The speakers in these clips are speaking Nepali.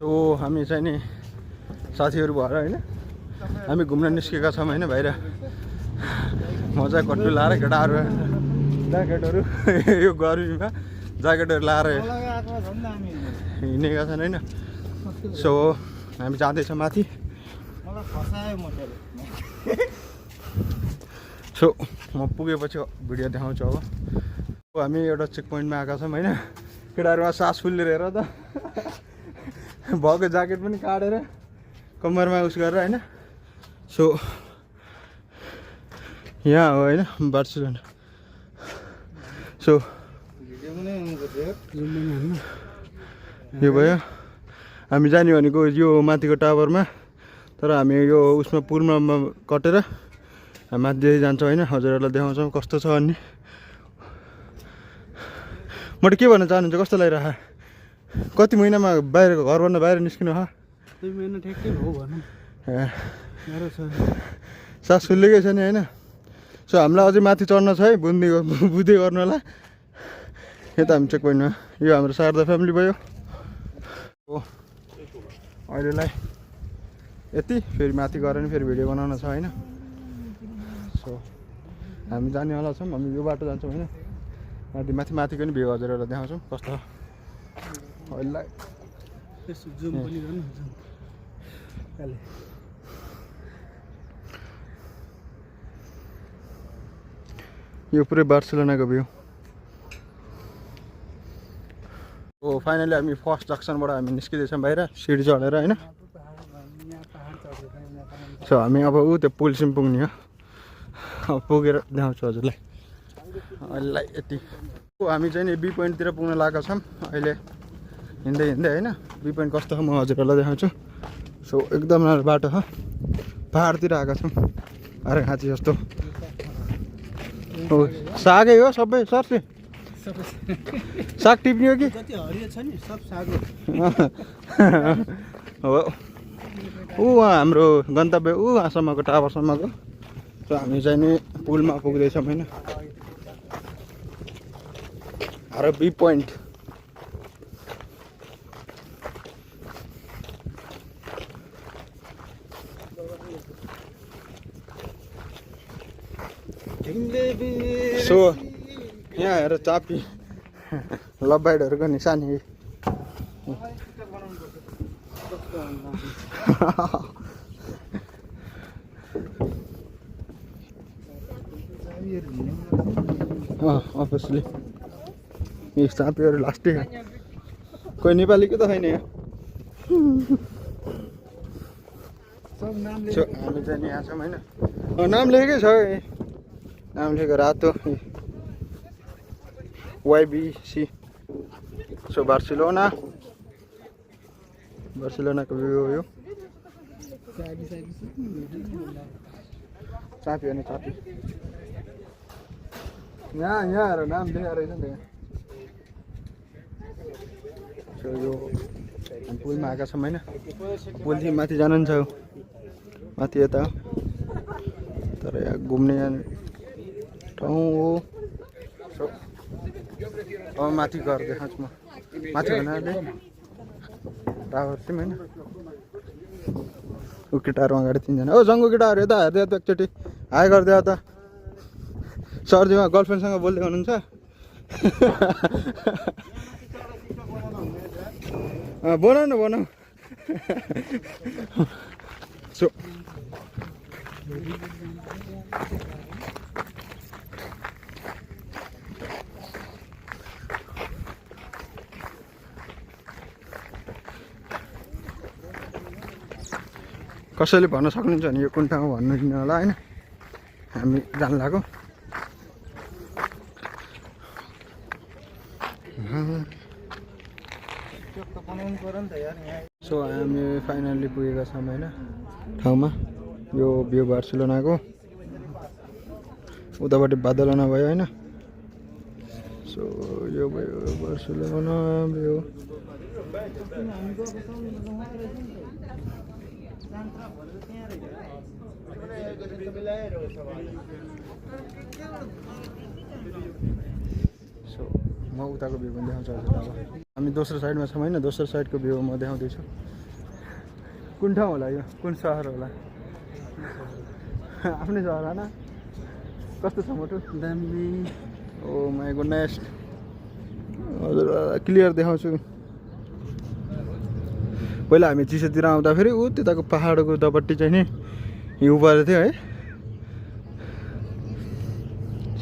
सो हामी चाहिँ नि साथीहरू भएर होइन हामी घुम्न निस्केका छौँ होइन बाहिर मजा कट्टु लाएर केटाहरू ज्याकेटहरू यो गर्मीमा ज्याकेटहरू लाएर हिँडेका छन् होइन सो हामी जाँदैछौँ माथि सो म पुगेपछि भिडियो देखाउँछु अब हामी एउटा चेक पोइन्टमा आएका छौँ होइन केटाहरूमा सास फुलेर हेर त भएको ज्याकेट पनि काटेर कम्मरमा उस गरेर होइन सो यहाँ हो होइन बार्सिलोना सो यो भयो हामी जाने भनेको यो माथिको टावरमा तर हामी यो उसमा पुलमा कटेर माथि जान्छौँ होइन हजुरहरूलाई देखाउँछौँ कस्तो छ अनि म के भन्न चाहनुहुन्छ कस्तो लागिरह कति महिनामा बाहिर घरभन्दा बाहिर निस्किनु ह 2 महिना ठ्याक्कै हो भनौँ सास फुलेकै छ नि होइन सो हामीलाई अझै माथि चढ्न छ है बुझ्दै गर्नु होला यता हामी चेक पोइन्टमा यो हाम्रो शारदा फ्यामिली भयो हो अहिलेलाई यति फेरि माथि गएर नि फेरि भिडियो बनाउन छ होइन सो हामी जानेवाला छौँ हामी यो बाटो जान्छौँ होइन माथि माथिको नि भ्यू हजुरहरूलाई देखाउँछौँ कस्तो अहिलेलाई यो पुरै बार्सिलोनाको भ्यू हो फाइनली हामी फर्स्ट जक्सनबाट हामी निस्किँदैछौँ बाहिर सिडी चढेर होइन सो हामी अब त्यो पुलसिम पुग्ने हो अब पुगेर देखाउँछु हजुरलाई अहिलेलाई यति हामी चाहिँ नि बी पोइन्टतिर पुग्न लागेका छौँ अहिले हिँड्दै होइन बी पोइन्ट कस्तो हो म हजुरहरूलाई देखाउँछु सो एकदम राम्रो बाटो हो पहाडतिर आएका छौँ अरे खाँची जस्तो हो सागै हो सबै सर्से साग टिप्ने हो कि हो ऊ हाम्रो गन्तव्य वहाँसम्मको टावरसम्मको सो हामी चाहिँ नि पुलमा पुग्दैछौँ होइन अरे बी पोइन्ट सो यहाँ हेर चापी लभ बाइटहरूको निशानी अभियसली यो चापीहरू लास्टै कोही नेपालीको त छैन सो हामी चाहिँ यहाँ छौँ होइन नाम लेखेकै छ नाम लेखेको रातो YBC सो बार्सिलोनाको भ्यू हो यो चापी हो नि चापी यहाँ हेर नाम लेखेर रहेछ नि सो यो पुलमा आएका छौँ होइन पुलदेखि माथि जानु नि छ माथि यता तर यहाँ घुम्ने ठाउँ हो सो अब माथि गएर देखाउँछु म माथि भन्नाले टावर चाहिँ होइन ऊ केटाहरू अगाडि 3 जना जङ्गो केटाहरू यता हेरिदियो त एकचोटि हाई गरिदियो त सरजीमा गर्लफ्रेन्डसँग बोल्दै हुनुहुन्छ बनाऊ सो कसैले भन्न सक्नुहुन्छ भने यो कुन ठाउँ भन्नु दिनु होला होइन हामी जान लाग्यो सो हामी फाइनल्ली पुगेका छौँ होइन ठाउँमा यो भ्यू बार्सिलोनाको उतापट्टि बार्सिलोना भयो होइन सो यो भयो बार्सिलोना भ्यू सो म उताको भ्यू पनि देखाउँछु हजुरलाई अब हामी दोस्रो साइडमा छौँ होइन, दोस्रो साइडको भ्यू म देखाउँदैछु। कुन ठाउँ होला यो, कुन सहर होला? आफ्नै सहर होइन? कस्तो छ मोटो? दामी। ओ माई गुडनेस। हजुर क्लियर देखाउँछु। पहिला हामी चिसोतिर आउँदाखेरि ऊ त्यताको पहाडको उतापट्टि चाहिँ नि हिउँ परेको थियो है।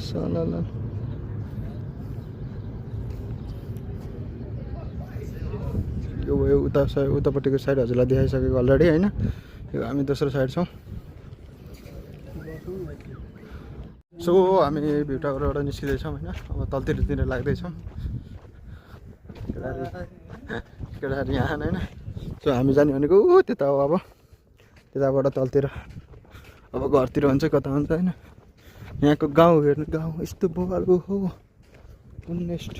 सलल यो भयो उतापट्टिको साइड हजुरलाई देखाइसकेको अलरेडी होइन। यो हामी दोस्रो साइड छौँ। सो हामी भ्यू टावरबाट निस्किँदैछौँ होइन, अब तलतिर लाग्दैछौँ। केटाहरू यहाँ होइन। सो हामी जाने भनेको ऊ त्यता हो, अब त्यताबाट तलतिर अब घरतिर हुन्छ कता हुन्छ होइन। यहाँको गाउँ हेर्नु, गाउँ यस्तो बवालको हो नेक्स्ट।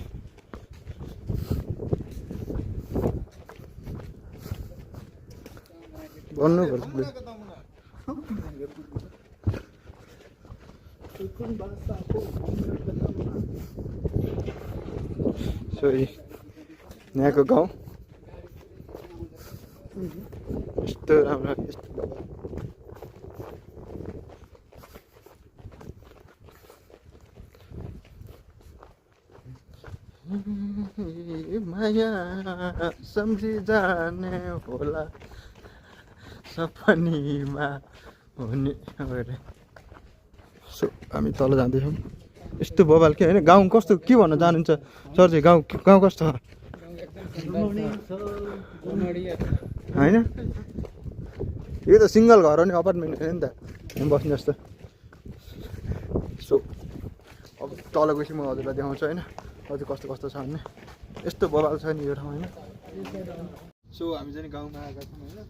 भन्नुपर्छ सो यहाँको गाउँ यस्तो राम्रो, यस्तो माया सम्झी जाने होला सपनीमा हुने अरे। सो हामी तल जाँदैछौँ। यस्तो बवाल के होइन, गाउँ कस्तो के भन्न चाहनुहुन्छ सर चाहिँ? गाउँ कस्तो होइन? यो त सिङ्गल घर हो नि, अपार्टमेन्ट होइन नि त बस्ने जस्तो। सो अब तल गएपछि म हजुरलाई देखाउँछु होइन, अझै कस्तो कस्तो छ भन्ने। यस्तो बवाल छ नि यो ठाउँ होइन। सो हामी चाहिँ गाउँमा आएका छौँ होइन,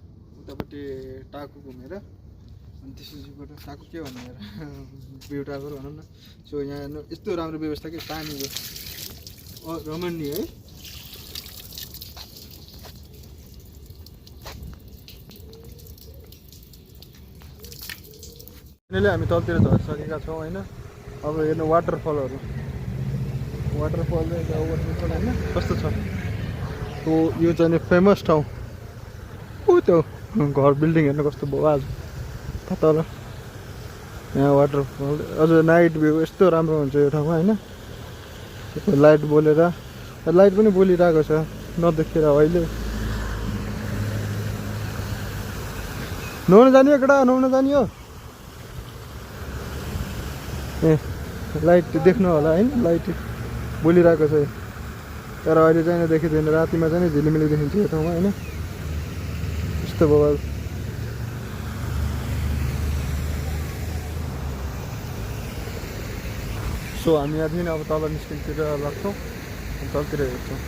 उतापट्टि टाकु घुमेर अनि त्यसपछिबाट टाकु के भन्ने यार भ्यू टावर भनौँ न। सो यहाँ हेर्नु यस्तो राम्रो व्यवस्था कि पानीको रमणीय है। यिनीहरूले हामी तलतिर झरिसकेका छौँ होइन। अब हेर्नु वाटरफलहरू, वाटरफल होइन कस्तो छ। हो यो चाहिँ फेमस ठाउँ हो, त्यो घर बिल्डिङ हेर्नु कस्तो बवाल तल। यहाँ वाटरफल अझ नाइट भ्यू यस्तो राम्रो हुन्छ यो ठाउँमा होइन। लाइट बोलेर, लाइट पनि बोलिरहेको छ नदेखेर अहिले। नुहाउनु जाने हो केटा, नुहाउनु जाने हो? ए लाइट देख्नु होला होइन, लाइट बोलिरहेको छ तर अहिले चाहिँ देखिँदैन। रातिमा चाहिँ झिलिमिली देखिन्छ यो ठाउँमा होइन, यस्तो बवाल। सो हामी यहाँदेखि अब तल निस्किन्तिर लाग्छौँ, तलतिर हेर्छौँ।